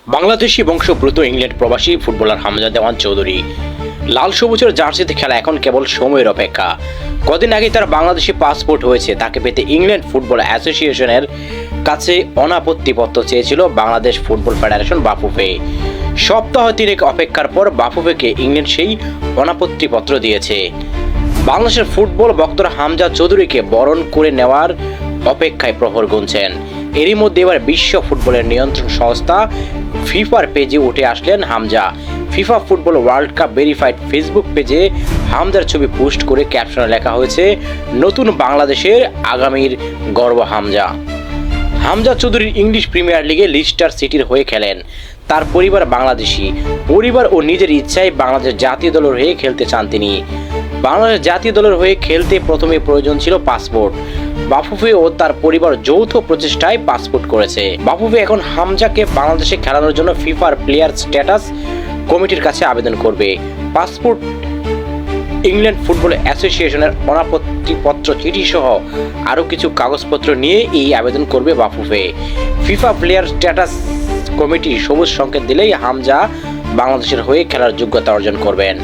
বাংলাদেশি বংশোদ্ভূত ইংল্যান্ড প্রবাসী ফুটবলার হামজা দেওয়ান চৌধুরী লাল সবুজের জার্সিতে খেলা এখন কেবল সময়ের অপেক্ষা। কদিন আগে তার বাংলাদেশি পাসপোর্ট হয়েছে। তাকে পেতে ইংল্যান্ড ফুটবল অ্যাসোসিয়েশনের কাছে অনাপত্তিপত্র চেয়েছিল বাংলাদেশ ফুটবল ফেডারেশন বাফুফে। সপ্তাহ তিনেক অপেক্ষার পর বাফুফেকে ইংল্যান্ড সেই অনাপত্তিপত্র দিয়েছে। বাংলাদেশের ফুটবল ভক্তরা হামজা চৌধুরীকে বরণ করে নেওয়ার অপেক্ষায় প্রহর গুনছেন। এরই মধ্যে এবার বিশ্ব ফুটবলের নিয়ন্ত্রণ সংস্থা ফিফার পেজে উঠে আসলেন Hamza. FIFA football world cup verified Facebook পেজে হামজার ছবি পোস্ট করে ক্যাপশনে লেখা হয়েছে, নতুন বাংলাদেশের আগামীর গর্ব হামজা। হামজা চৌধুরীর ইংলিশ প্রিমিয়ার লিগে লিস্টার সিটির হয়ে খেলেন। তার পরিবার বাংলাদেশি। পরিবার ও নিজের ইচ্ছায় বাংলাদেশ জাতীয় দলের হয়ে খেলতে চান তিনি। বাংলাদেশ জাতীয় দলের হয়ে খেলতে প্রথমে প্রয়োজন ছিল পাসপোর্ট। বাফুফে ও তার পরিবার যৌথ প্রচেষ্টায় পাসপোর্ট করেছে। বাফুফে এখন হামজাকে বাংলাদেশে খেলানোর জন্য ফিফার প্লেয়ার স্ট্যাটাস কমিটির কাছে আবেদন করবে। পাসপোর্ট, ইংল্যান্ড ফুটবল অ্যাসোসিয়েশনের অনাপত্তিপত্র চিঠি সহ আরও কিছু কাগজপত্র নিয়ে এই আবেদন করবে Bafufe. FIFA player status committee সবুজ সংকেত দিলেই হামজা বাংলাদেশের হয়ে খেলার যোগ্যতা অর্জন করবেন।